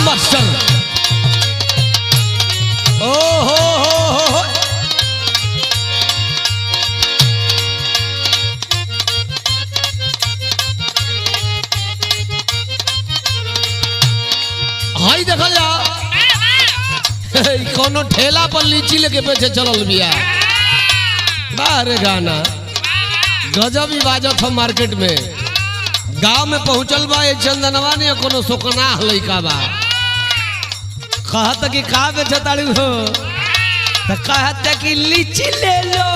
Master. ओ हो। हाई देखल जा कोनो ठेला पर लीची लेके बेचे चलल बिया। बारे गाना गजब ही बाजत हो मार्केट में। गांव में पहुंचल बा ये चंदनवा ने कोनो सोकना लइका बा। कहत कि का बेचताड़ी हो त कहत कि लीची ले लो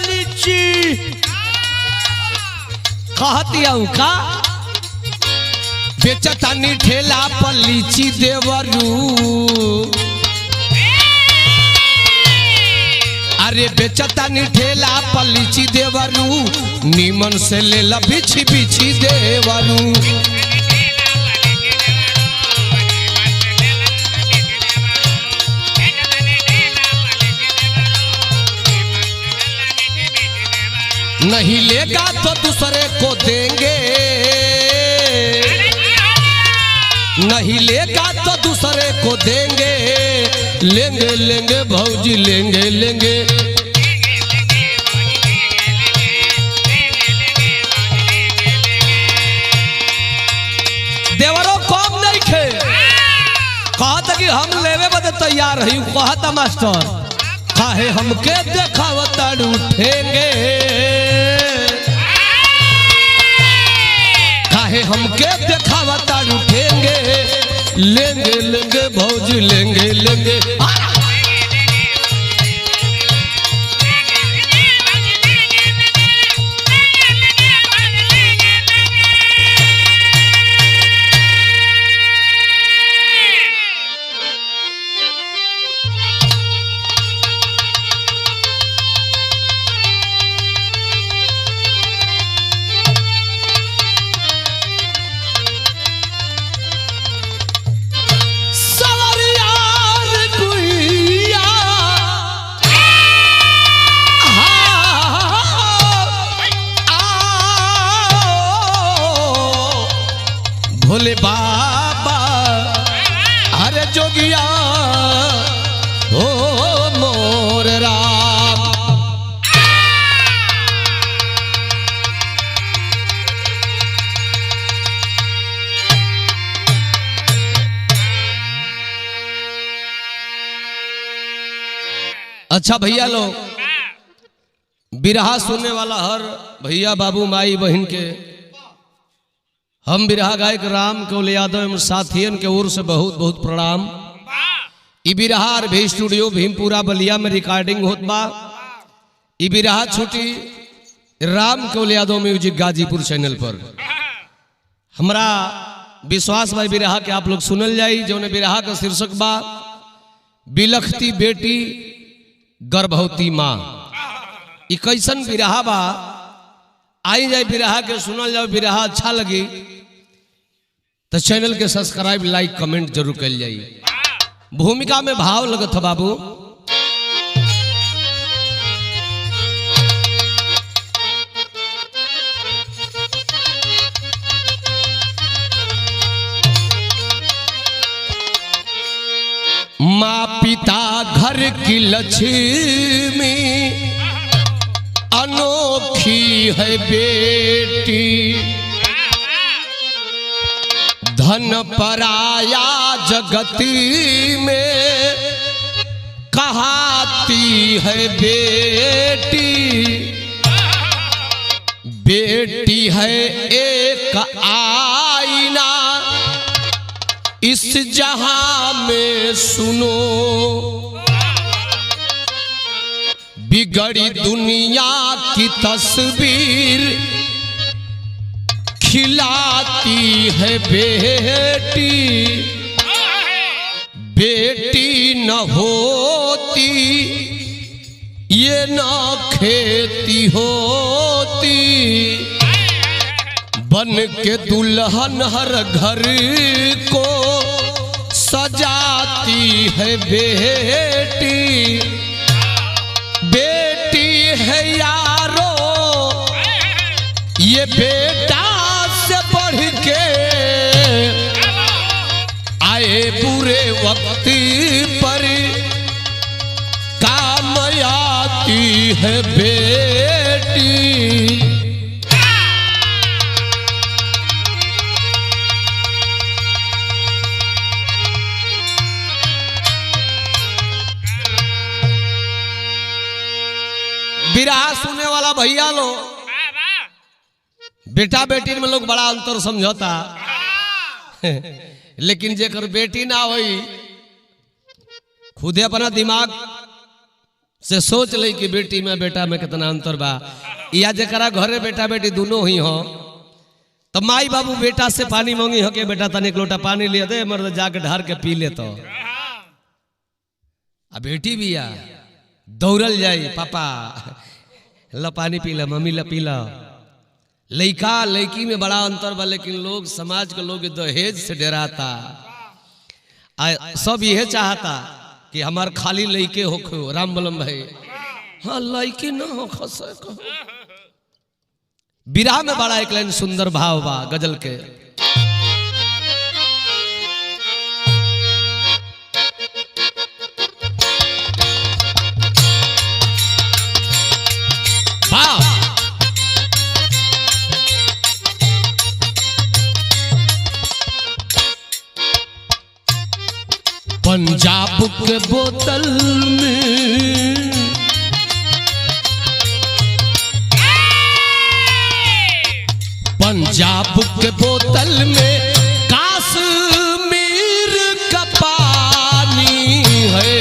लीची। कहतिया का बेचतानी ठेला पर लीची देवरू। अरे बेचतानी ठेला पर लीची देवरू नीमन से ले ला बिछी बिछी देवरू। नहीं लेगा तो दूसरे को देंगे, नहीं लेगा तो दूसरे को देंगे। लेंगे लेंगे भौजी लेंगे लेंगे। देवरों कम नहीं खे। कहता कि हम लेवे बदे तैयार रही। कहता मास्टर काहे हमके देखावता उठेंगे, काहे हमके देखावता उठेंगे। लेंगे लेंगे भौजी लेंगे लेंगे। भोले बाबा हरे जोगिया हो मोर राम। अच्छा भैया लोग, बिरहा सुनने वाला हर भैया बाबू माई बहन के हम बिरहा गायक राम केवल यादव एवं साथियन के ओर से बहुत बहुत प्रणाम। ई बिरहा भी स्टूडियो भीमपुरा बलिया में रिकॉर्डिंग होत बा। ई बिरहा छुटी राम केवल यादव म्यूजिक गाजीपुर चैनल पर। हमरा विश्वास भाई बिरहा के आप लोग सुनल जाई। जो बिरहा का शीर्षक बा बिलखती बेटी गर्भवती माँ। ई कैसन बिरहा बा आई जाए बिरहा के सुनल जाओ। बिरहा अच्छा लगी तो चैनल के सब्सक्राइब लाइक कमेंट जरूर कर जाइए। भूमिका में भाव लगत है बाबू। माँ पिता घर की लक्ष्मी अनोखी है बेटी। धन पराया जगती में कहाती है बेटी। बेटी है एक आईना इस जहां में सुनो। बिगड़ी दुनिया की तस्वीर खिलाती है बेटी। बेटी न होती ये न खेती होती। बन के दुल्हन हर घर को सजाती है बेटी। बेटी है यारो ये बेटा से बढ़ के आए बुरे वक्त पर काम आती है बेटी। बिरहा सुनने वाला भैया लो, बेटा बेटी में लोग बड़ा अंतर समझौता लेकिन जेकर बेटी ना होई खुदे अपना दिमाग से सोच ले कि बेटी में बेटा में कितना अंतर बा। या जरा घरे बेटा बेटी दोनों ही हो तो माई बाबू बेटा से पानी मांगी हो के बेटा तने एक लोटा पानी ले दे, मर्द जाके ढार के पी ले। तो अब बेटी भी आ दौड़ल जाई, पापा ला पानी पी ला, मम्मी ला पी ला। लड़का लड़की में बड़ा अंतर बा, लेकिन लोग समाज के लोग दहेज से डराता। सब यह चाहता कि हमार खाली लड़के हो। राम बलम भाई, हाँ लड़की ना हो खसे। बिरहा में बड़ा एक लाइन सुंदर भाव बा गजल के। पंजाब के बोतल में पंजाब के बोतल में कश्मीर का पानी है।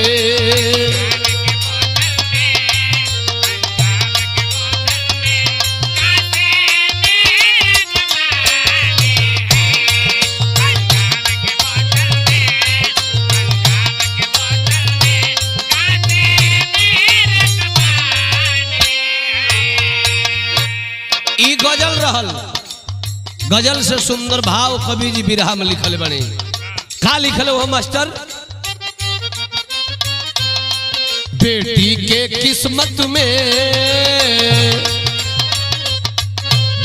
गजल रहल, गजल से सुंदर भाव कवि जी बिरहा में लिखल बने। का लिखल हो मास्टर? बेटी के किस्मत में,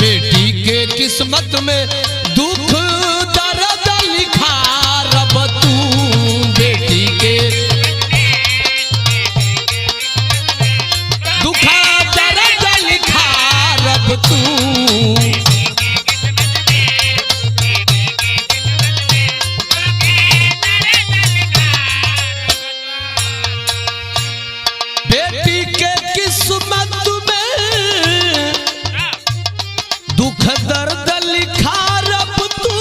बेटी के किस्मत में दुख दर्द लिखा रब तू। बेटी के दुख दर्द लिखा रब तू। बेटी के किस्मत में दुख दर्द लिखा रब तू,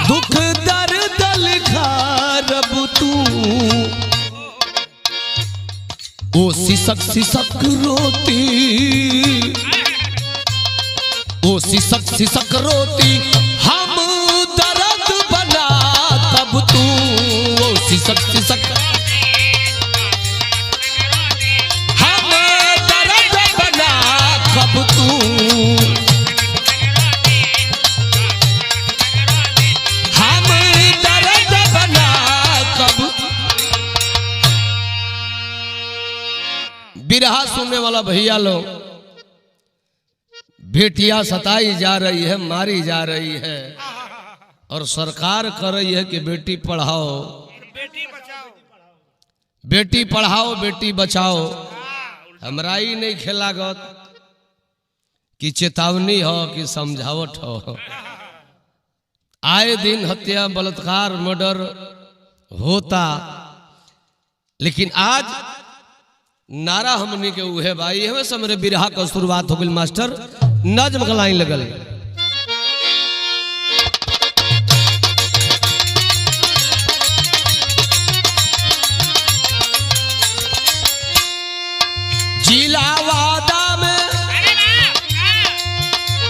दुख दर्द लिखा रब तू। ओ सिसक सिसक रोती, ओ सिसक सिसक रोती हम दर्द बना तब तू। ओ सिसक सिसक हम दर्द बना कब तू। हम दर्द बना कब। बिरहा सुनने वाला भैया लोग, बेटियां सताई जा रही है, मारी जा रही है, और सरकार कर रही है कि बेटी पढ़ाओ, बेटी बचाओ, बेटी पढ़ाओ, बेटी बचाओ। हमरा ही नहीं खेलागत कि चेतावनी हो कि समझावट हो। आए दिन हत्या बलात्कार मर्डर होता, लेकिन आज नारा हमने के उहे भाई हमें से मेरे बिरहा का शुरुआत हो गई। मास्टर नज्म का लाइन लगल।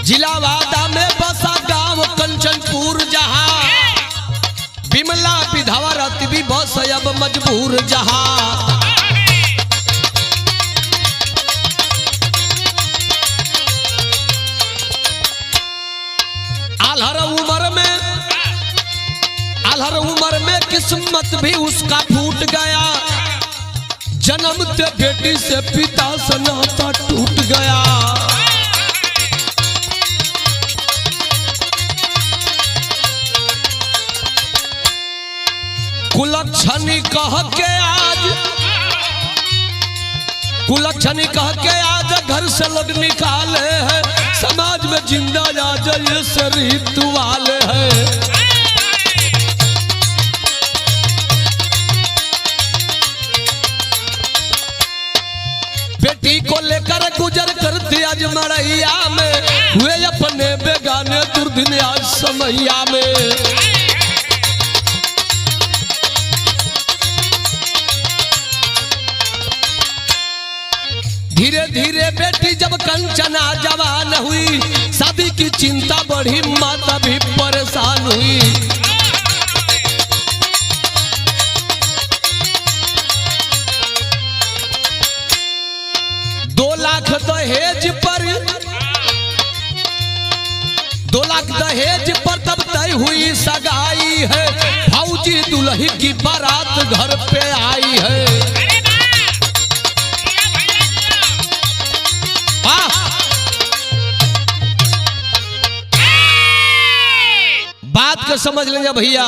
जिलावादा में बसा गांव कंचनपुर, जहां बिमला विधवा रत भी बस अब मजबूर। जहां आल्हर उम्र में किस्मत भी उसका फूट गया। जन्मते बेटी से पिता से नाता टूट गया। कुलक्षणी कह के आज, कुलक्षणी कह के आज घर से लोग निकाले हैं, समाज में जिंदा आज ये से रीत वाले हैं। बेटी को लेकर गुजर करते आज मड़ैया में, हुए अपने बेगाने दुर्दिन आज समैया में। धीरे धीरे बेटी जब कंचना जवान हुई, शादी की चिंता बढ़ी, माता भी परेशान हुई। दहेज पर 2 लाख दहेज पर तब तय हुई सगाई है, फौजी दुल्ही की बारात घर पे आई है। बात को समझ लेंगे भैया,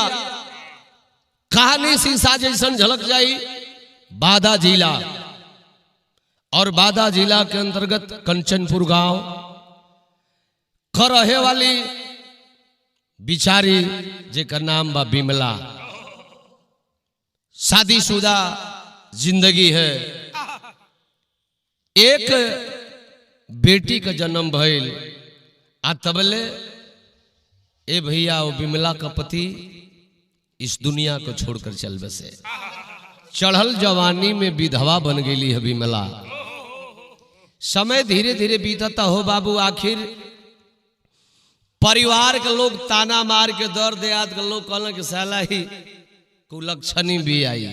कहानी शीशा जैसन झलक जाई। बादा जिला और बादा जिला के अंतर्गत कंचनपुर गांव का रहे वाली बिचारी जेकर नाम बा बिमला, शादीशुदा जिंदगी है। एक बेटी का जन्म भइल, आ तबले ए भैया वो बिमला का पति इस दुनिया को छोड़कर चल बसे। चढ़ल जवानी में विधवा बन गई है बिमला। समय धीरे धीरे बीतता हो बाबू, आखिर परिवार के लोग ताना मार के दर देहात के लोग कहल कि साला ही कुलक्षणी भी आई,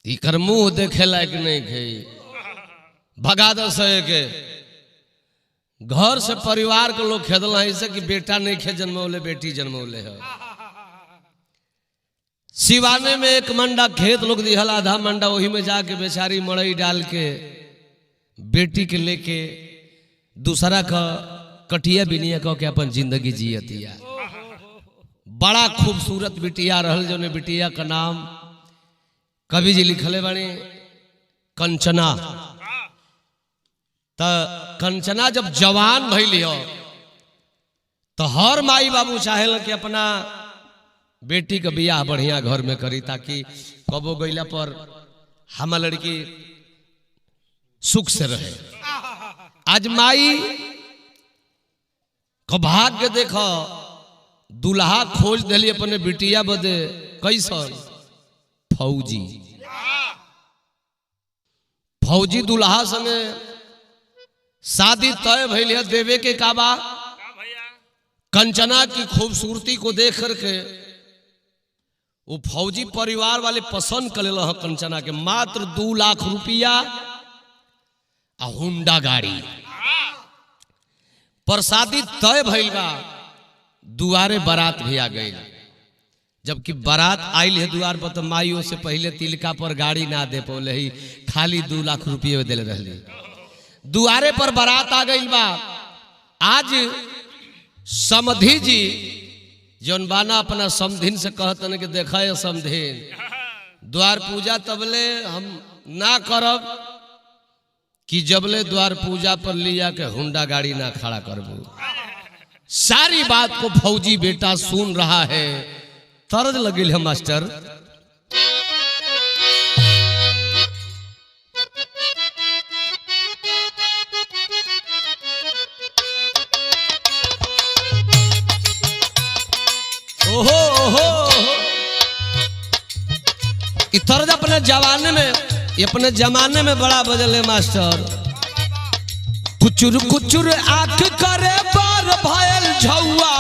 इकर मुंह देखे लायक नहीं खे, भगा दस के घर से परिवार के लोग खेदल ऐसे कि बेटा नहीं खे जन्मौले, बेटी जन्मौले है। सिवाने में 1 मंडा खेत लोग दिहल, आधा मंडा वही में जाके बेचारी मड़ई डाल के बेटी के लेके दूसरा का कटिया बिनिया कह के अपन जिंदगी जियतिया। बड़ा खूबसूरत बिटिया रहल, जो ने बिटिया का नाम कवि जी लिखले बानी कंचना। तो कंचना जब जवान भइली हो तो हर माई बाबू चाहे कि अपना बेटी का बियाह बढ़िया घर में करी, ताकि कबो गईला पर हमार लड़की सुख से रहे। आज माई का भाग्य देखो, दुल्हा खोज दिली अपने बिटिया बदे कैसन, फौजी। फौजी दुल्हा संगे शादी तय भइल है। देवे के काबा कंचना की खूबसूरती को देख करके वो फौजी परिवार वाले पसंद कर ले कंचना के। मात्र 2 लाख रुपया आ हुंडा गाड़ी पर शादी तय भइल बा। दुआरे बारात भी आ गई। जबकि बारात आयल है द्वार पर, तो माइयों से पहले तिलका पर गाड़ी ना दे पौले ही, खाली 2 लाख रुपये दिल रही। दुआरे पर बारात आ गई बा। आज समधी जी जौन बाना अपना समधिन से कहतन कि देखा है समधिन, द्वार पूजा तबले हम ना करब कि जबले द्वार पूजा पर लिया के हुंडा गाड़ी ना खड़ा करबू। सारी बात को फौजी बेटा सुन रहा है। तरज लगिल है मास्टर। ओहो ओहो, तरज अपने जमाने में, अपने जमाने में बड़ा बदल है मास्टर। कुचुर कुचुर आंख करे बार भायल झौआ,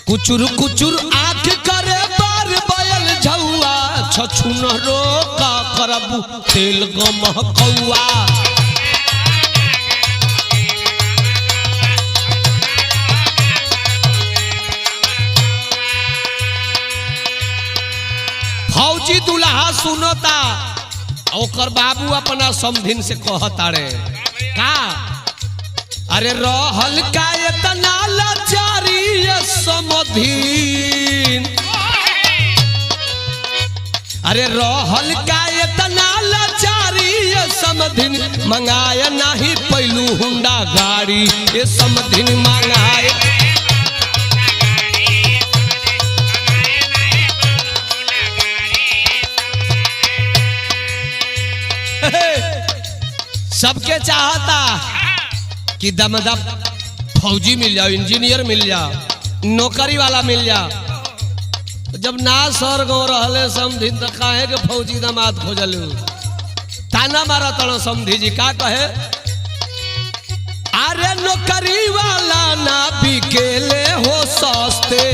कुचुर कुचुर आंख करे बार भायल झौआ, छछुनरो का करबू तेल गमकौआ। फौजी दुल्हा सुनता, ओकर बाबू अपना समधिन से कहता रे का, अरे रहल का इतना लाचारी ये समधीन। अरे रोहल का इतना लाचारी ये समधीन, मंगाया नहीं पहलू हुंडा गाड़ी, ये समधीन मंगाए। सबके चाहता कि दमदम फौजी मिल जाओ, इंजीनियर मिल जाओ, नौकरी वाला मिल जाओ। जब ना सर गो रहले समधीन तो काहे के फौजी दामाद खोजलू। ताना मारा तड़ो समधी जी का कहे, अरे नौकरी वाला ना बिकेले हो सस्ते।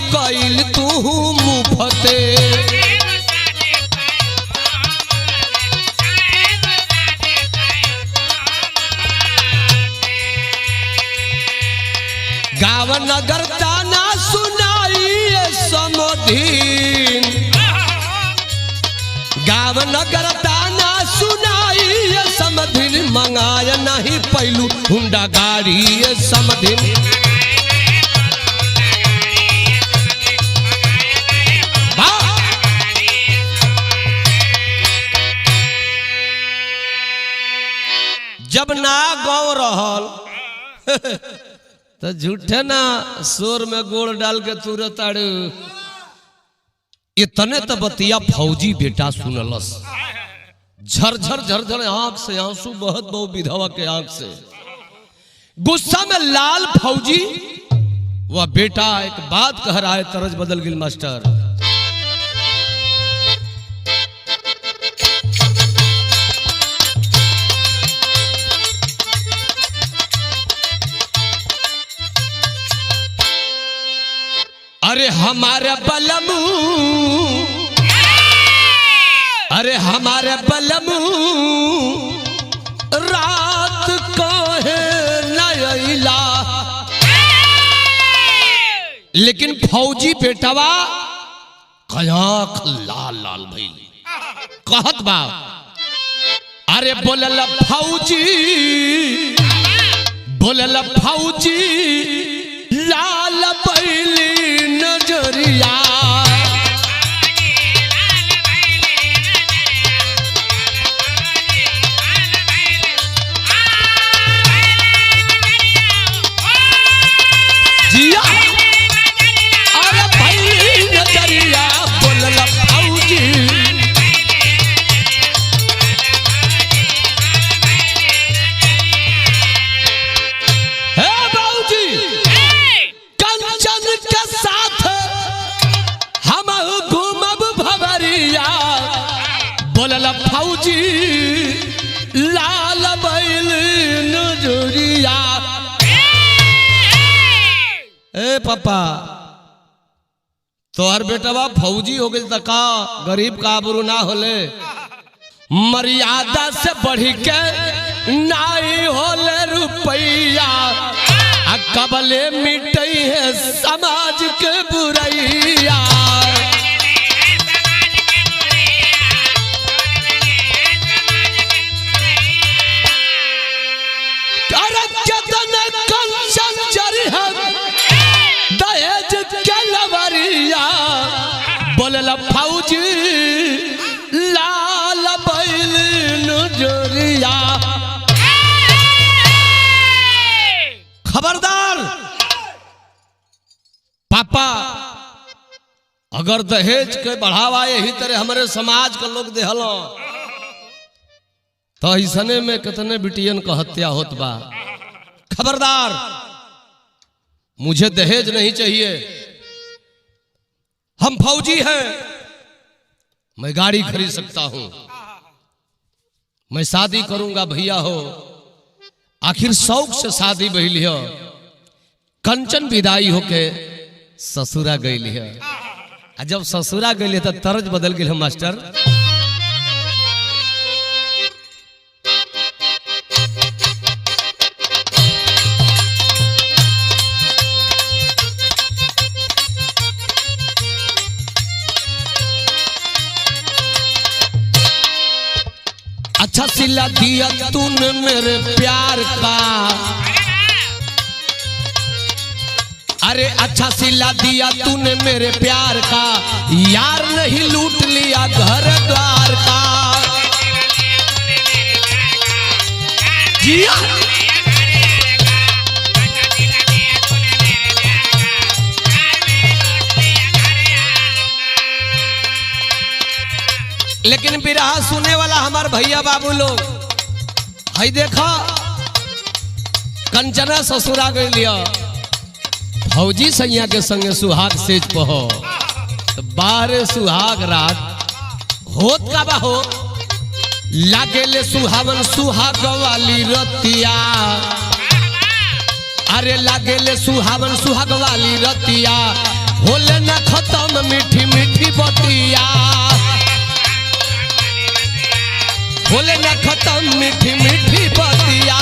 कैल तू मुफते, गाँव नगर ताना सुनाई समधीन, गाँव नगर ताना सुनाई समधीन, मंगाया नहीं पहलू हुंडा गाड़ी समधीन। जब ना गाँव रहल तो झूठे ना शोर में गोड़ डाल के तुरंत आड़ू। इतने तो बतिया फौजी बेटा सुनलस, झरझर झरझर आंख से आंसू बहुत बहुत विधवा के आंख से। गुस्सा में लाल फौजी वह बेटा एक बात कह रहा है, तरज बदल गिल मास्टर। अरे हमारे बलमू, अरे हमारे बलमू रात काहे नयला। लेकिन फौजी बेटवा कयाक लाल लाल भइल कहत बा, अरे बोलल फौजी, बोलल फौजी लाल बैली नजरिया। जिया अरे बैली नजरिया बोलल फौजी। हे बाबूजी कंचन के साथ हम घूमब भवरिया, बोलल फौजी लाल बैल नजरिया। ए पापा तोहर बेटवा फौजी हो गई तका गरीब का आबरू ना होले, मर्यादा से बढ़ी के नाई होले रुपैया। कबले मिटई है समाज के बुराइया। कंचन जरी है दहेज के लवरिया, बोलल फौजी लाल बैल नजरिया। खबरदार पापा, अगर दहेज के बढ़ावा यही तरह हमारे समाज के लोग देहलो तो ऐसने में कितने बिटियन का हत्या होत बा। खबरदार, मुझे दहेज नहीं चाहिए। हम फौजी हैं, मैं गाड़ी खरीद सकता हूं, मैं शादी करूंगा भैया हो। आखिर शौक से शादी भइल है। कंचन विदाई होके ससुरा गई है। जब ससुरा गई तो तरज बदल गई है मास्टर। सिला दिया तूने मेरे प्यार का, अरे अच्छा सिला दिया तूने मेरे प्यार का, यार नहीं लूट लिया घर द्वार का। जिया लेकिन बिरहा सुने वाला हमार भैया बाबू लोग हई देखा कंचना ससुरा गई लिया फौजी सैया के संगे सुहाग सेज पहो तो बारे सुहाग रात होत का बा हो लागे ले सुहावन सुहाग वाली रतिया, अरे लागे ले सुहावन सुहाग वाली रतिया, होले न खत्म मीठी मीठी बतिया, होले न खत्म मीठी मीठी बतिया।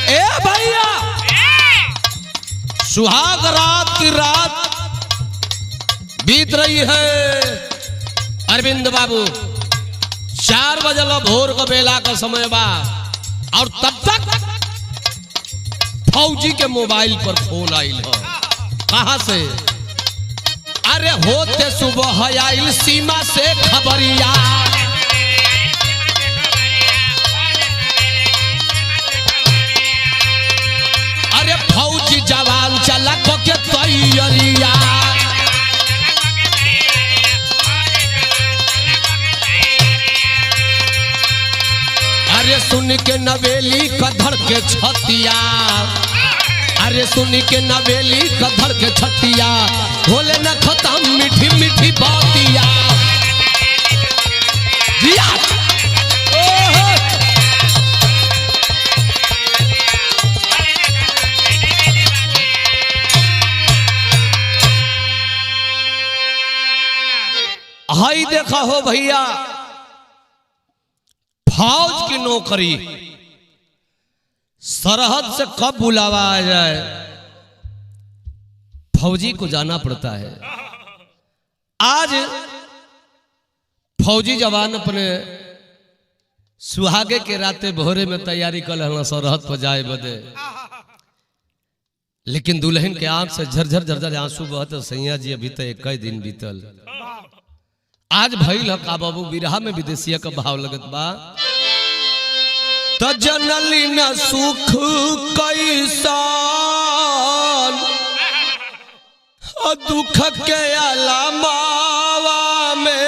ए भैया सुहाग रात की रात बीत रही है अरविंद बाबू, 4 बजल भोर को बेला का समय बा और तब तक फौजी के मोबाइल पर फोन आइल है। कहां से? अरे होते सुबह आइल सीमा से खबरिया, अरे फौजी जवान चला को के तैयारिया, अरे सुन के नवेली कधर के छतिया, अरे सुन के नवेली कधर के छतिया, होले न खत्म मीठी मीठी बातिया। जिया हाई देखा हो भैया फौज की नौकरी सरहद से कब बुलावा आ जाए फौजी को जाना पड़ता है। आज फौजी जवान अपने सुहागे के राते भोरे में तैयारी कर लेना सरहद पर जाए बदे, लेकिन दुल्हन के आंख से झरझर झरझर आंसू बहते सैया जी अभी तक 21 दिन बीतल। आज भइल का बाबू बिरहा में विदेशिया का भाव लगत बा, त जनली न सुख कैसान दुख के अलामावा में,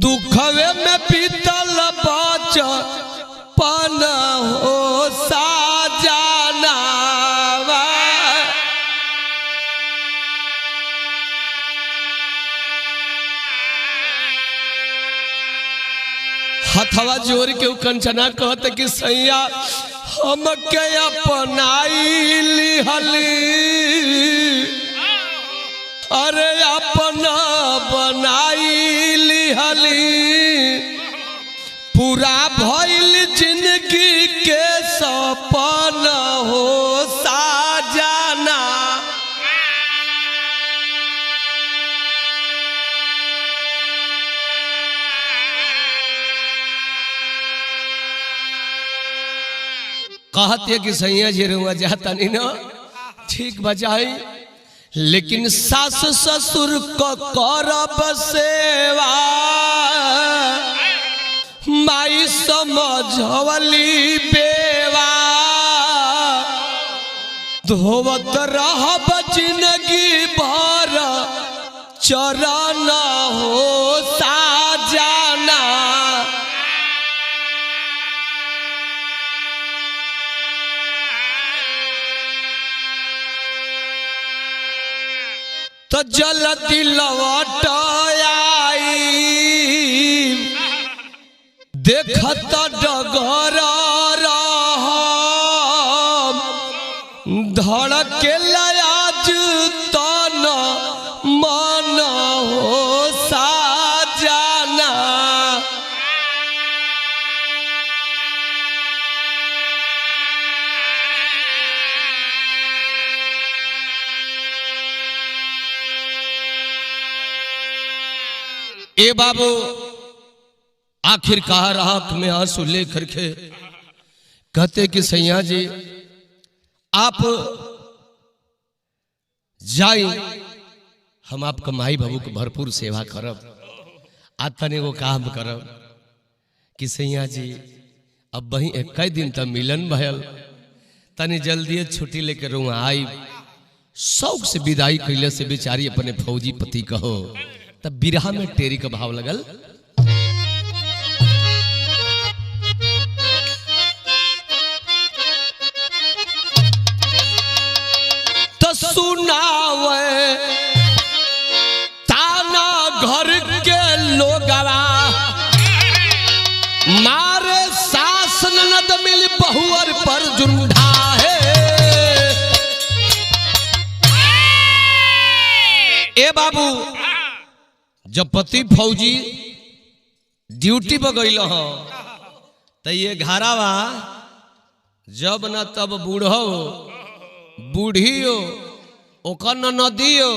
दुखवे में पीतल बचपन हो साजना, हथवा जोर के कंचना कहते कि सैया हम के अपनाई लिहली, अरे अपना बनाई लिहली, पूरा भइल जिंदगी के सपना हो साजना। कहते कि सैया जी रुआ जाता नहीं ना ठीक बजाई, लेकिन सास ससुर को करब सेवा, माई समझवली बेवा, धोवत रहब जिंदगी भर चरण हो साजना। तो जल्दी लौट आई देखत डगर धड़के लयाज तन मन हो साजना। ए बाबू आखिर कहा राख में आंसू लेकर के कहते कि सैया जी आप जाई, हम आपका माई बाबू के भरपूर सेवा करब। आज तने वो काम करब कि सैया जी अब वही एक दिन तक मिलन भयल, तने जल्दी छुट्टी लेके रुआ आई। शौक से विदाई कैले से बेचारी अपने फौजी पति कहो, तब बिरहा में टेरी का भाव लगल। तो सुनावे ताना घर के लोगवा, मारे सास ननद मिल बहुअर पर जुंडा है। ए बाबू जब पति फौजी ड्यूटी पर गई हो तो ये घरावा जब न तब बूढ़ो बूढ़ियो ओकर न नदियो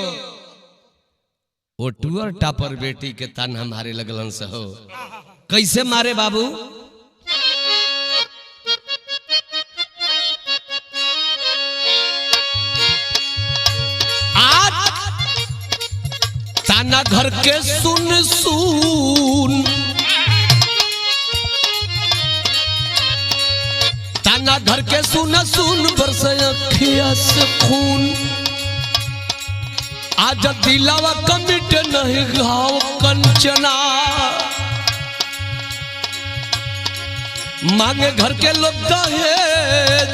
वो टूअर टापर बेटी के ताना मारे लगलन से हो। कैसे मारे बाबू? आज ताना घर के सुन सुन, ताना घर के सुन सुन बरसे अखिया से खून। आज दिलावा कमिट नहीं घाव कंचना, मांगे घर के लोग दहेज,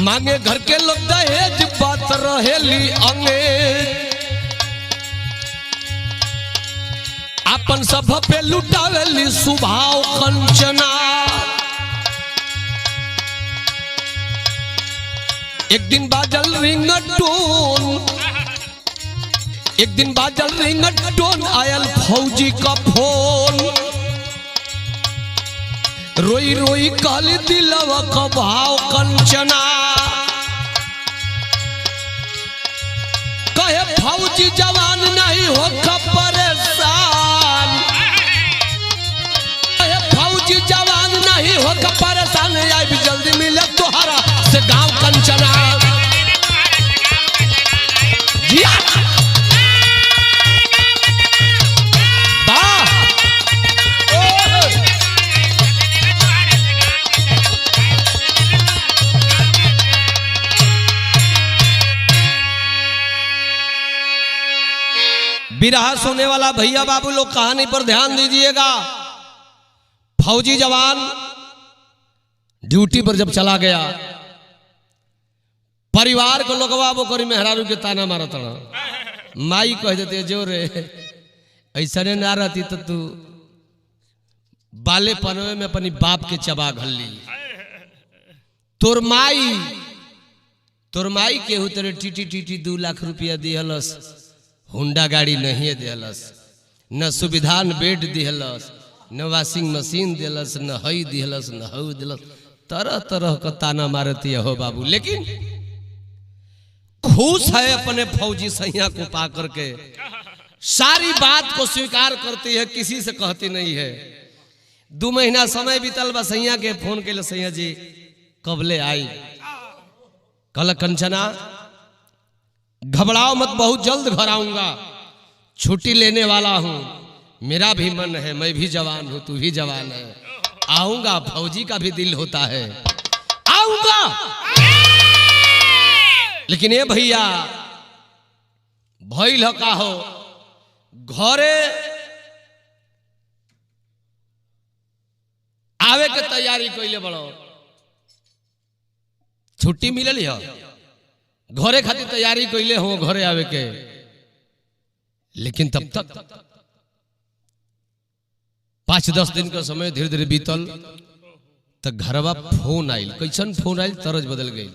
मांगे घर के लोग दहेज, बात रहेली अंगेज। अपन सब पे लुटावेली सुभाव कंचना। एक दिन बाजल रिंगटोन, एक दिन बाजल रिंगटोन, आयल फौजी का फोन। रोई रोई काली दिलवा का भाव कंचना, कहे फौजी जवान नहीं हो परेशान, कहे फौजी जवान नहीं हो परेशान, आई भी जल्दी मिले तोहरा से गांव कंचना। बिरहा सुनने वाला भैया बाबू लोग कहानी पर ध्यान दीजिएगा। फौजी जवान ड्यूटी पर जब चला गया, परिवार को लोगवा वो करी मेहरारू के ताना मारत रहा। माई कह देते जो रे ऐसा ना रहती तो तू बाले पनवे में अपनी बाप के चबा घल ली। तोर माई केहू तेरे टीटी टीटी 2 लाख रुपया दिहलस, हुंडा गाड़ी नहीं दिहलस, न सुविधान बेड दिहलस, न वॉशिंग मशीन दिलस, न हई दिहलस, न हऊ दिलस। तरह तरह का ताना मारती है हो बाबू, लेकिन खुश है अपने फौजी सैया को पा करके। सारी बात को स्वीकार करती है, किसी से कहती नहीं है। 2 महीना समय बीतल बा, सैया के फोन के लिए, सैया जी कबले आई? कल कंचना घबराओ मत, बहुत जल्द घर आऊंगा, छुट्टी लेने वाला हूं, मेरा भी मन है, मैं भी जवान हूं, तू भी जवान है, आऊंगा, फौजी का भी दिल होता है, आऊंगा। लेकिन ये भैया भइल का हो, घरे आवे के तैयारी कैले बड़ो, छुट्टी मिलल है, घरे खातिर तैयारी कैले हो घरे आवे के। लेकिन तब तक 5-10 दिन का समय धीरे धीरे बीतल, तक घरवा फोन आयल। कैसन फोन आयल? तरज बदल गई।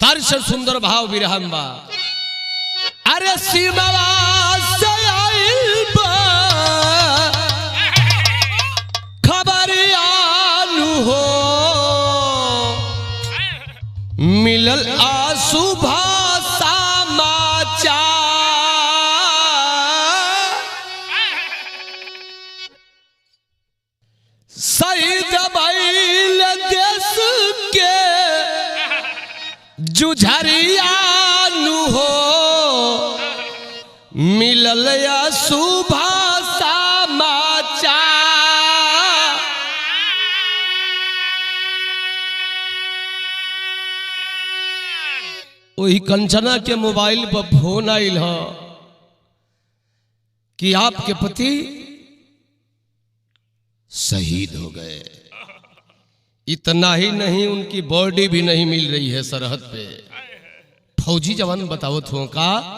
तार से सुंदर भाव विरहम्बा, अरे सीमावा से आइल बा जुझरिया नु हो मिलल या शुभा समाचार। वही कंचना के मोबाइल पर फोन आइल है कि आपके पति शहीद हो गए। इतना ही नहीं, उनकी बॉडी भी नहीं मिल रही है सरहद पे। फौजी जवान बताओ थो का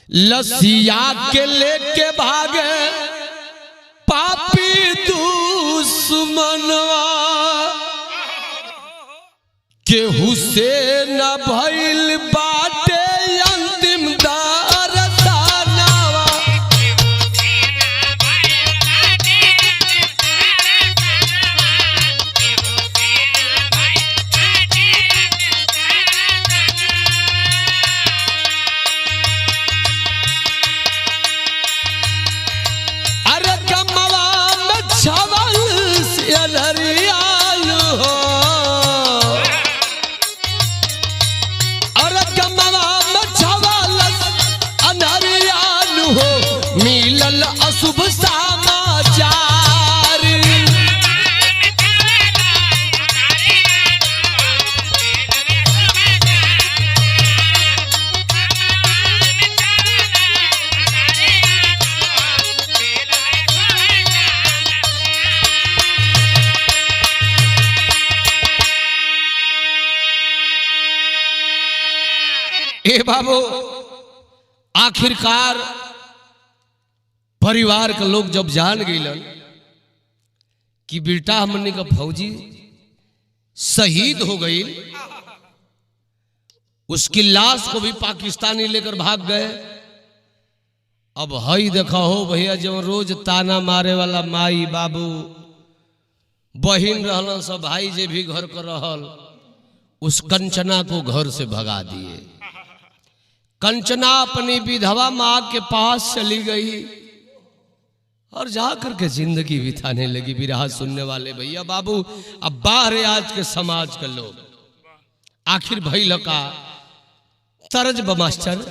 लसिया के लेके भागे पापी दुश्मनवा केहू से न भइल बाटे अंतिम दरसनावा। अरे कमवा में छवल सियलरियाल हो, मिलल अशुभ समाचार। ए बाबू, आखिरकार परिवार के लोग जब जान गए कि बेटा हमने का फौजी शहीद हो गई, उसकी लाश को भी पाकिस्तानी लेकर भाग गए। अब हई देखा हो भैया, जब रोज ताना मारे वाला माई बाबू बहिन रहल सब भाई जे भी घर कर रहल, उस कंचना को घर से भगा दिए। कंचना अपनी विधवा माँ के पास चली गई और जाकर के जिंदगी बिताने लगी। बिरहा सुनने वाले भैया बाबू, अब बाहर आज के समाज के लोग आखिर भइल का तरज बमास्टर।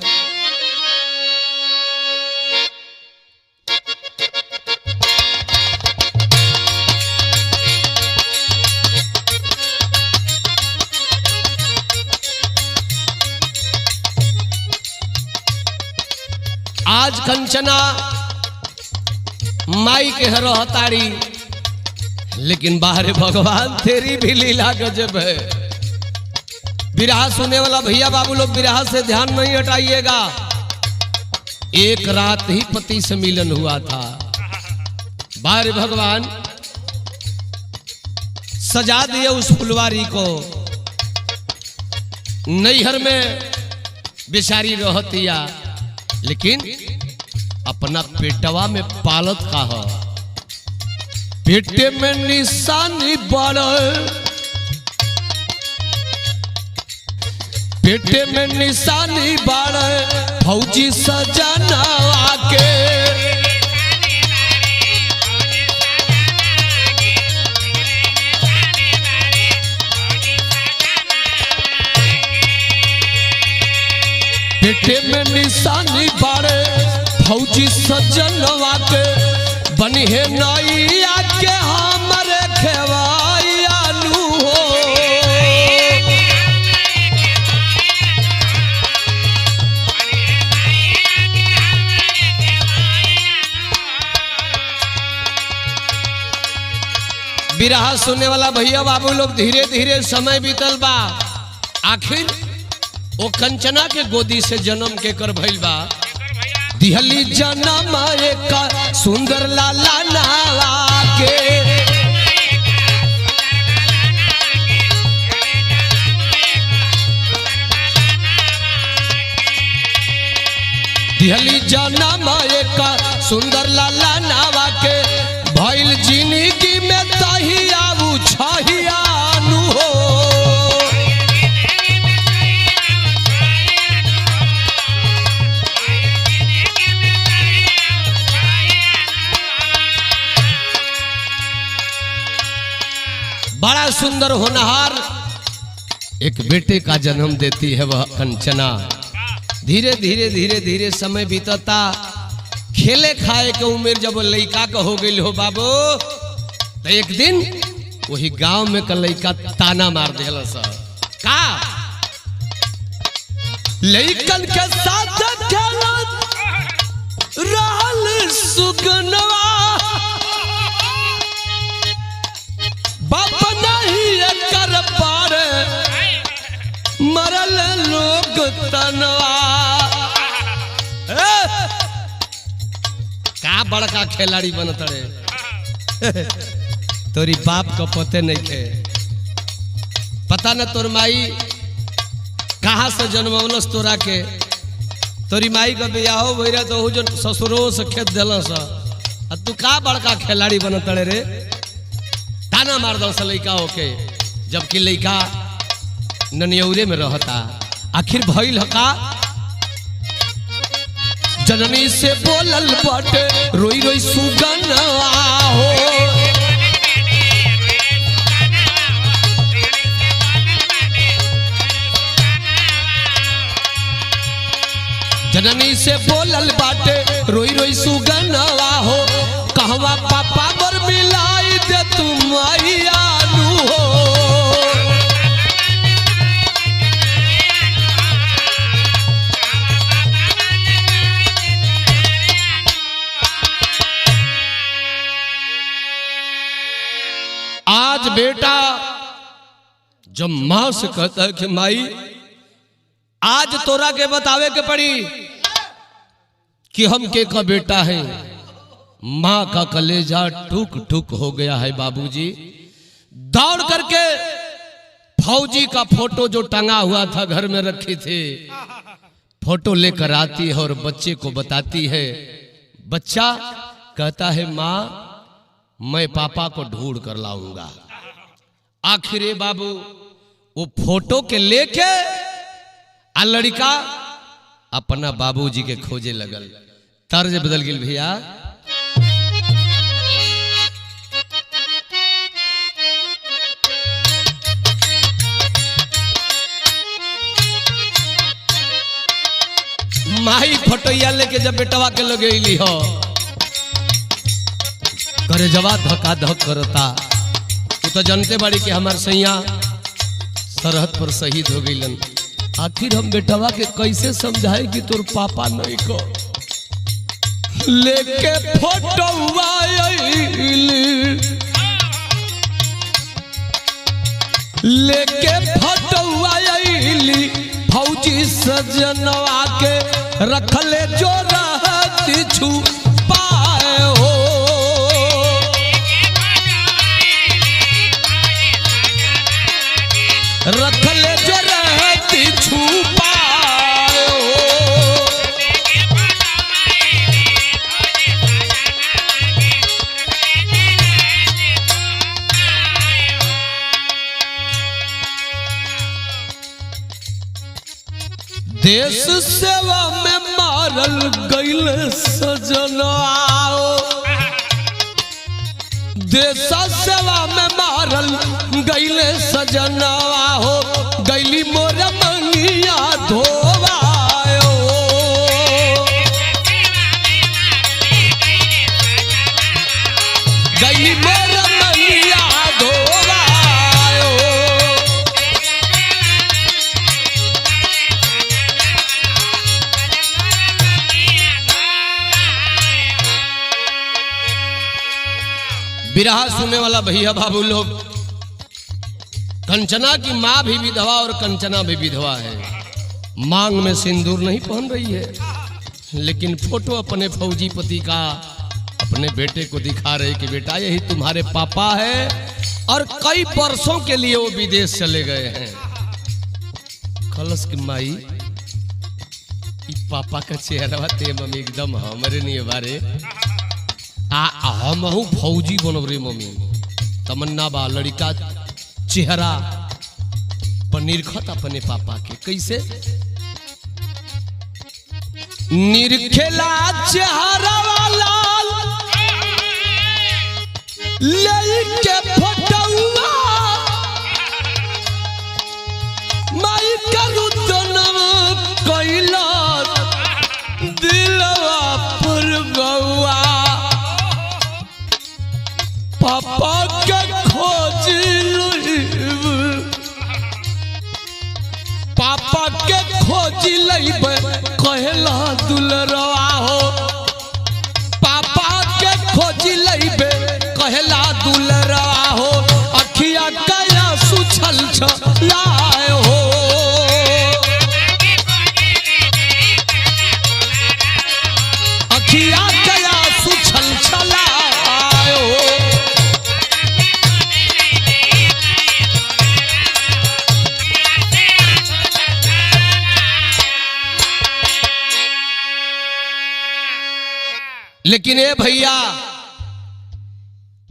आज कंचना माई के रहताड़ी, लेकिन बाहर भगवान तेरी भी लीला गजब है। बिरहा सुनने वाला भैया बाबू लोग बिरहा से ध्यान नहीं हटाइएगा। एक रात ही पति से मिलन हुआ था। बाहर भगवान सजा दिए उस फुलवारी को। नैहर में बेचारी रहतिया, लेकिन अपना पेटवा में पालत का है। पेटे में निशानी बढ़े, पेटे में निशानी बढ़े फौजी सजना के। पेटे में निशानी बढ़े फौजी सजनवा के। बनी है नैया के हमरे खेवाइयालू हो। बिरहा सुनने वाला भैया बाबू लोग धीरे धीरे समय बीतल बा। आखिर वो कंचना के गोदी से जन्म के कर भइल बा। दिहली जन्म एक सुंदर लाला नावा के। दिहली जन्म एक सुंदर लाला नावा के। भइल जिंदगी में तहिया छहिया नु हो। बड़ा सुंदर होनहार एक बेटे का जन्म देती है वह कंचना। धीरे धीरे धीरे धीरे समय बीतता, खेले खाए के उम्र जब लड़का का हो गई हो बाबू, तो एक दिन वही गांव में का लड़का ताना मार दिया का लड़कन के साथ रहल सुगनवा, बाप नहीं कर पारे मरल लोग तनवा। का बड़का खिलाड़ी बनत रे तोरी बाप को पते नहीं थे, पता न तोर माई कहाँ से जन्मवलस तोरा के। तोरी माई का बियाह भैया तो जो ससुरो से खेत दिलस, तू का बड़का खिलाड़ी बनत रे। ताना मार दल से लड़का होके, जबकि लड़का ननियौरे में रहता। आखिर भइल का जननी से बोलल बाटे रोई रोई सुगनवा हो, जननी से बोलल बाटे रोई रोई सुगनवा हो, कहवा पापा बर मिलाई दे तुम आइयानु हो। आज बेटा जब माँ से कहता है कि माई आज तोरा के बतावे के पड़ी कि हम के का बेटा है, माँ का कलेजा टूक टूक हो गया है बाबूजी। दौड़ करके फौजी का फोटो जो टंगा हुआ था घर में रखी थी, फोटो लेकर आती है और बच्चे को बताती है। बच्चा कहता है माँ मैं पापा को ढूंढ कर लाऊंगा। आखिर बाबू वो फोटो के लेके आ लड़का अपना बाबूजी के खोजे लगल। तर्ज बदल गई भैया। माही फोटोया लेके जब बेटवा के लगे ली हो, करे जवा धक्का धक करता। तू तो जानते बाड़ी कि हमार सैया सरहद पर शहीद हो गईलन। आखिर हम बेटवा के कैसे समझाए कि तोर पापा नहीं को। लेके फोटोवा लेके फोटोवा फौजी सजनवा के रखले जो रहती छुपाए हो। रखले जो रहती छुपाए हो। देश सेवा में मारल गईल सजनवा, देश सेवा में मारल गईल सजनवा हो। गईली मोर मंगिया धोवायो, गईली मोर मंगिया धोवायो। बिरहा सुनने वाला भैया बाबू लोग, कंचना की माँ भी विधवा और कंचना भी विधवा है। मांग में सिंदूर नहीं पहन रही है, लेकिन फोटो अपने फौजी पति का अपने बेटे को दिखा रहे कि बेटा यही तुम्हारे पापा है। और कई वर्षों के लिए वो विदेश चले गए हैं। कलश की माई पापा का चेहरा ते मम्मी एकदम हमारे नहीं बारे हम फौजी बनब रे मम्मी। तमन्ना बा लड़का चेहरा पर निरखत अपने पापा के कैसे निरखेला चेहरा वाला लेके फोटोवा कहला दुलरवा हो पापा के खोज लइबे कहला दुलरवा हो अखिया कया सुछल छलाए हो अखिया कया सुछल छलाए हो लेकिन ए भैया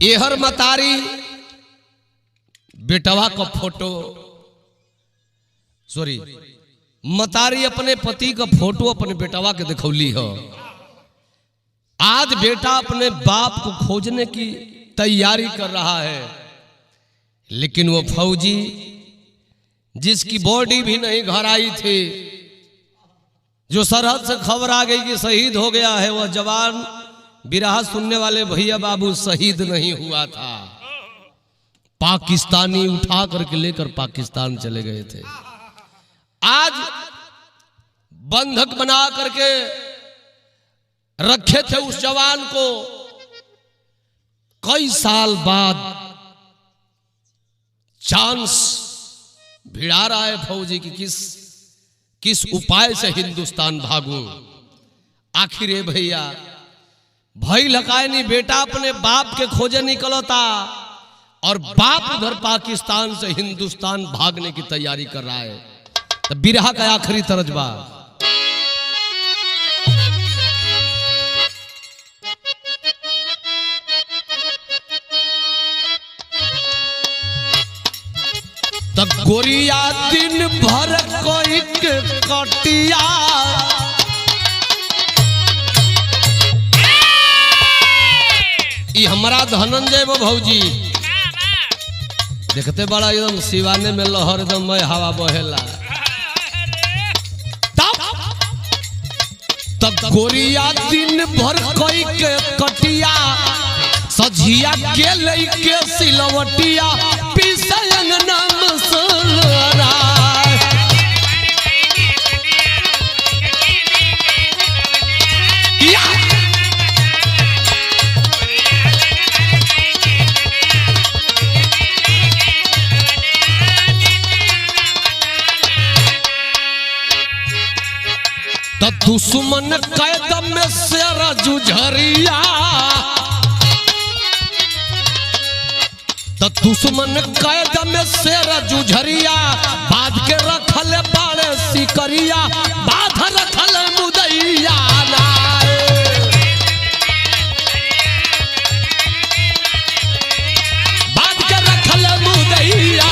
एहर मतारी बेटवा का फोटो सॉरी मतारी अपने पति का फोटो अपने बेटवा के दिखौली हो। आज बेटा अपने बाप को खोजने की तैयारी कर रहा है लेकिन वो फौजी जिसकी बॉडी भी नहीं घर आई थी जो सरहद से खबर आ गई कि शहीद हो गया है वह जवान बिरहा सुनने वाले भैया बाबू शहीद नहीं हुआ था। पाकिस्तानी उठा करके लेकर पाकिस्तान चले गए थे। आज बंधक बना करके रखे थे उस जवान को। कई साल बाद चांस भिड़ा रहा है फौजी की किस उपाय से हिंदुस्तान भागूं। आखिर ये भैया भाई लकाए नहीं बेटा अपने बाप के खोजे निकलता और बाप उधर पाकिस्तान से हिंदुस्तान भागने की तैयारी कर रहा है। तो बिरहा का आखिरी तरजबा तब गोरिया दिन भर कोई कटिया हमारा धनंजय वो भौजी देखते बड़ा एकदम सिवाने में लहर एकदम मैं हवा बहेला। तब गोरिया दिन भर कोई के कटिया सझिया के लइके सिलवटिया पिसयन नाम सलरा दुश्मन कैद में शेर जुझरिया तो दुश्मन कैद में शेर जुझरिया बांध के रखल बाड़े सिकरिया बांध रखल मुदैया बांध के रखल मुदैया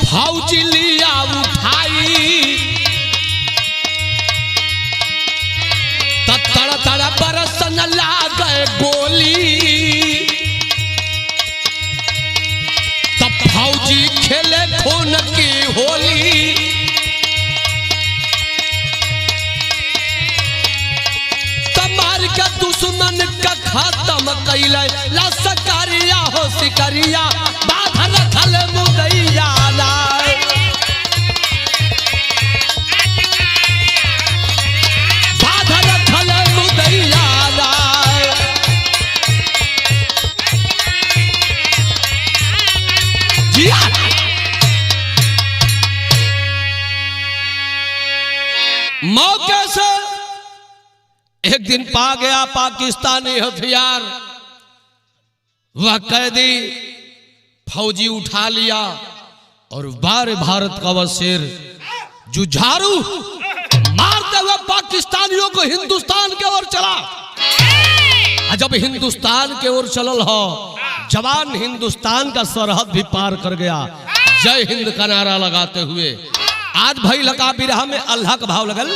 फौजी लिया उठाई तड़ तड़ बरसन लागे गोली तब फौजी खेले खून की होली तमार के दुश्मन का खत्म कैले लसकरिया हो सिकरिया बाधा रखल मुदैया मौके से एक दिन पा गया पाकिस्तानी हथियार वह कैदी फौजी उठा लिया और बार भारत का वह शेर जुझारू मारते हुए पाकिस्तानियों को हिंदुस्तान की ओर चला। जब हिंदुस्तान की ओर चलल हो जवान हिंदुस्तान का सरहद भी पार कर गया जय हिंद का नारा लगाते हुए। आज भाई लगा बिरहा में अल्लाह का भाव लगल।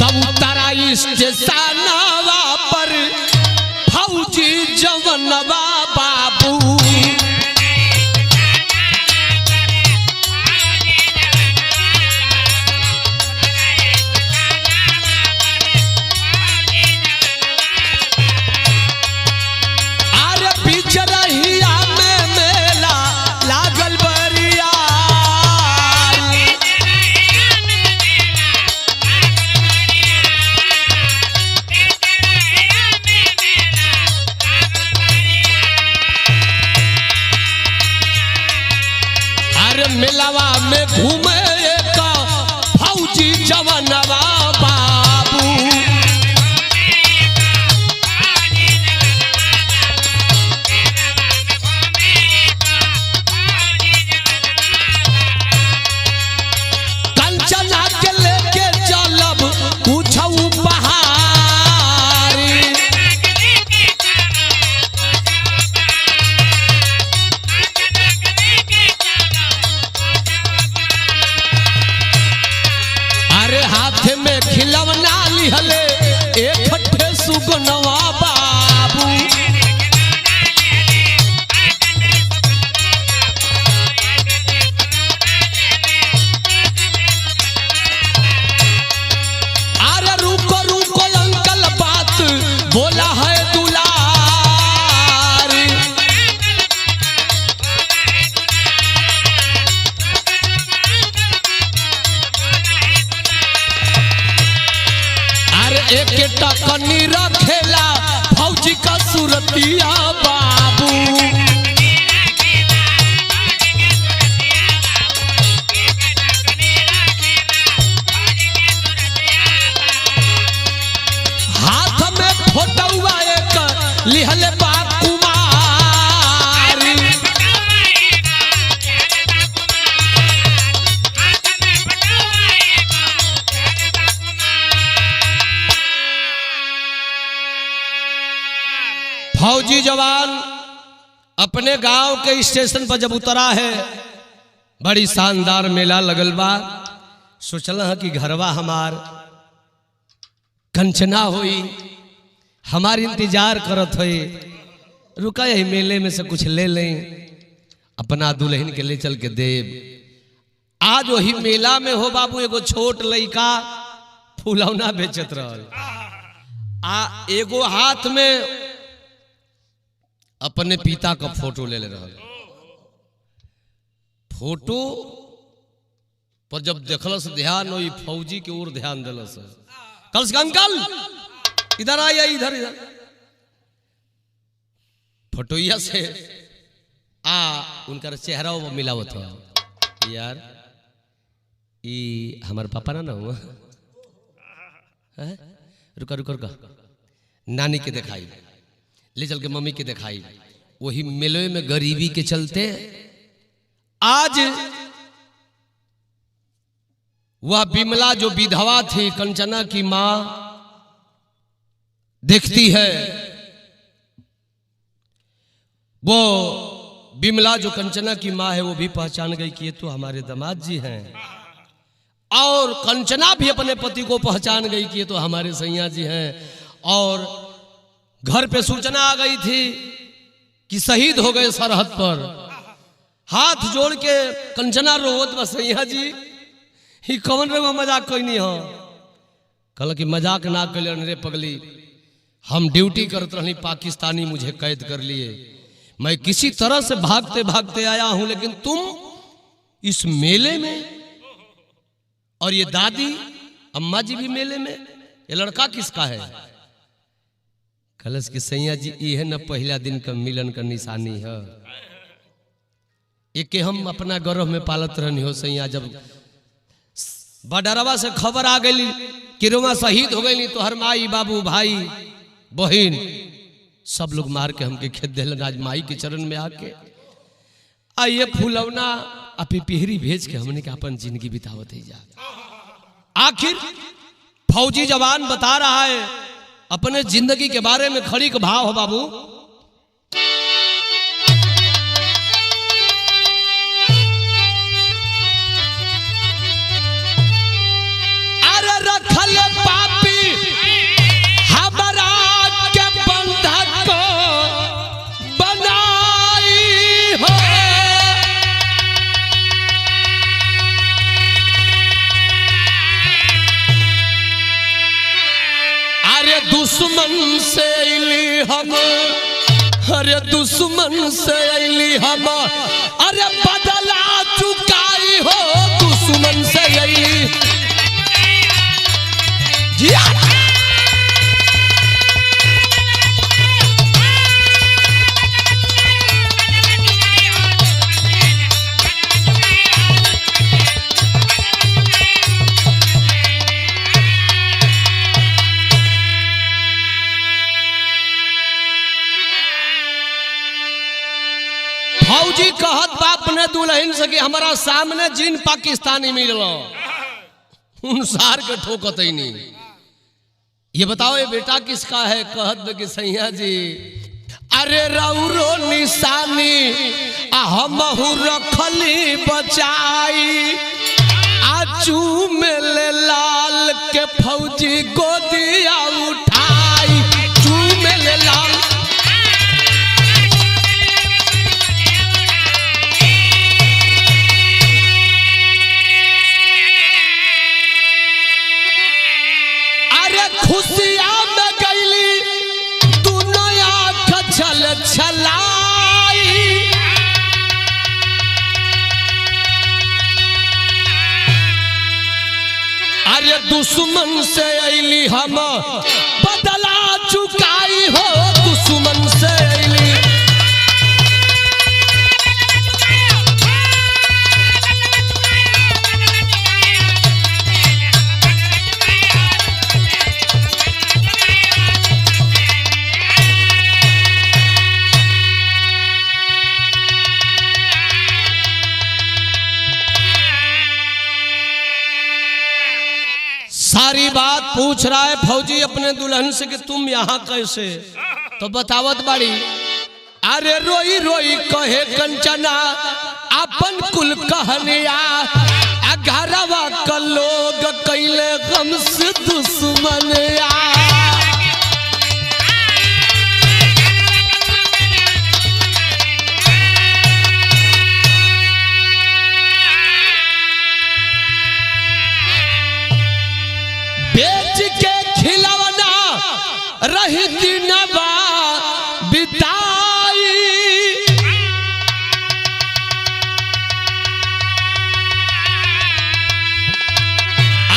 तब उतरा स्टेशनवा पर फौजी जवनवा बाबू। अरे बीच रहिया में मेला लागल बरिया। मेलावा में घूमे एक फौजी जवनवा बाबू। कंचना के लेके चलब पूछऊ पहाड़ी। हाथ में खिलौना लिहले एक फट्टे सुगनवा बाबू। अरे रुको रुको अंकल बात बोला है दुलारी। एक टकनी रखेला फौजी का सूरतिया बाबू। हाथ में फोटोवा एक लिहले बा कुमारी। फौजी जवान अपने गांव के स्टेशन पर जब उतरा है, बड़ी शानदार मेला लगल बा। सोचल है कि घरवा हमार कंचना होई, हमार इंतजार करत होई। रुका यही मेले में से कुछ ले लें, अपना दुल्हन के ले चल के देव। आज वही मेला में हो बाबू एगो छोट लड़का फुलौना बेचत रहल। एगो हाथ में अपने पिता का फोटो ले रहल। फोटो पर जब देखलस ध्यान वही फौजी की ओर ध्यान दिलस। कल अंकल इधर आइए, इधर इधर। फोटोइया से उनका चेहरा वो मिलावत हो। यार ये हमारे पापा ना हुआ। रुका रुका रुका, नानी के दिखाई, ले चल के मम्मी के दिखाई। वही मेले में गरीबी के चलते आज वह बिमला जो विधवा थी, कंचना की मां देखती है। वो बिमला जो कंचना की मां है वो भी पहचान गई कि ये तो हमारे दामाद जी हैं। और कंचना भी अपने पति को पहचान गई कि ये तो हमारे सैया जी हैं। और घर पे सूचना आ गई थी कि शहीद हो गए सरहद पर। हाथ जोड़ के कंचना रोवत बस, सैया जी ही कौन रे मजाक कोई नहीं हो। कल कि मजाक ना कर रे पगली, हम ड्यूटी करते रही, पाकिस्तानी मुझे कैद कर लिए। मैं किसी तरह से भागते भागते आया हूं, लेकिन तुम इस मेले में, और ये दादी अम्मा जी भी मेले में, ये लड़का किसका है? कलश के सैया जी ये न पहला दिन का मिलन का निशानी है। एक हम अपना गर्भ में पालत रहनी हो सैया। जब बडरवा से खबर आ गई कि रोमा शहीद हो गई, तो हर माई बाबू भाई बहन सब लोग मार के हमके खेत दिलन। आज माई के चरण में आके आइए फुलौना अपनी पिहरी भेज के हमने के अपन जिंदगी बितावत ही जा। आखिर फौजी जवान बता रहा है अपने जिंदगी के बारे में। खड़ी का भाव हो बाबू। अरे रखल पापी हमारा के बंधक को, अरे दुश्मन से अली हम अरे बदला चुकाई हो दुश्मन से अली फौजी कहत बाप ने दुल्हन से कि हमारा सामने जिन पाकिस्तानी मिलल उन सार के ठोकत ही नहीं। ये बताओ ये बेटा किसका है? कहत कि सैया जी अरे रौरो निशानी हमहु रखली बचाई आजू में ले लाल के फौजी गोदिया उठाई चू में ले लाल खुशिया में गईली दुनिया खचल छलाई अरे दुश्मन से अली हम बदला चुकाई हो दुश्मन से अली सारी बात पूछ रहा है फौजी अपने दुल्हन से कि तुम यहाँ कैसे? तो बतावत बाड़ी अरे रोई रोई कहे कंचना अपन कुल कहनिया घरवा का लोग कैले गम से दुश्मनिया बेच के खिलौना रही दिनवा बिताई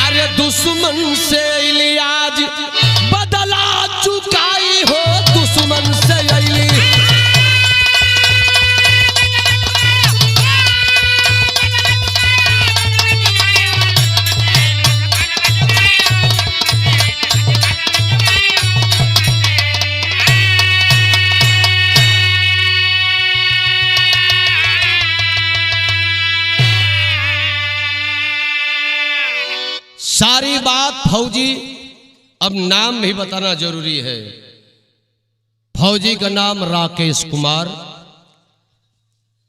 अरे दुश्मन से इलियाज बदला चुकाई हो दुश्मन से अली सारी बात फौजी अब नाम भी बताना जरूरी है। फौजी का नाम राकेश कुमार।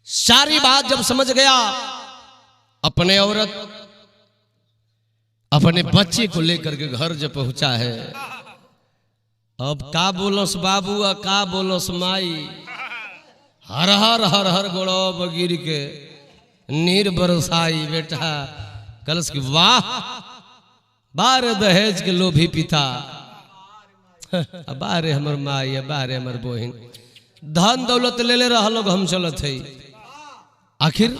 सारी बात जब समझ गया अपने औरत अपने बच्चे को लेकर के घर जब पहुंचा है अब का बोलस बाबू का बोलस माई हर हर हर हर गोड़ो बगिर के नीर बरसाई बेटा कलश की वाह बारे दहेज के लोभी पिता बारे हमर माई बारे हमर बहन धन दौलत ले ले रहा लोग हम चलत है। आखिर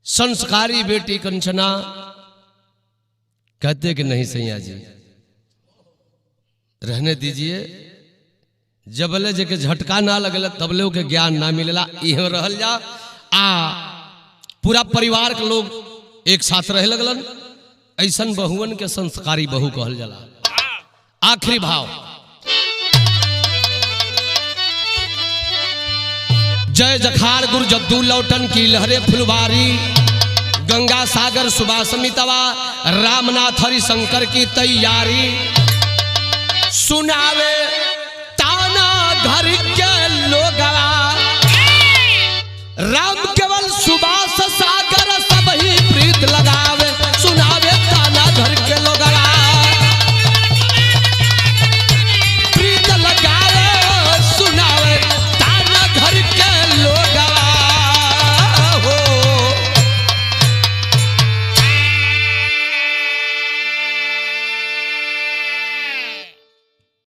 संस्कारी बेटी कंचना कहते कि नहीं सैया जी रहने दीजिए जबले जे के झटका ना लगल तबले के ज्ञान ना मिलेला इह रहल जा आ पूरा परिवार के लोग एक साथ रहे लगलन। ऐसन बहुवन के संस्कारी बहू कहल जाला। आखिरी भाव जय जखार गुरु जद्दू लौटन की लहरे फुलवारी गंगा सागर सुबासमितवा रामनाथ हरि शंकर की तैयारी सुनावे ताना घर के लोगवा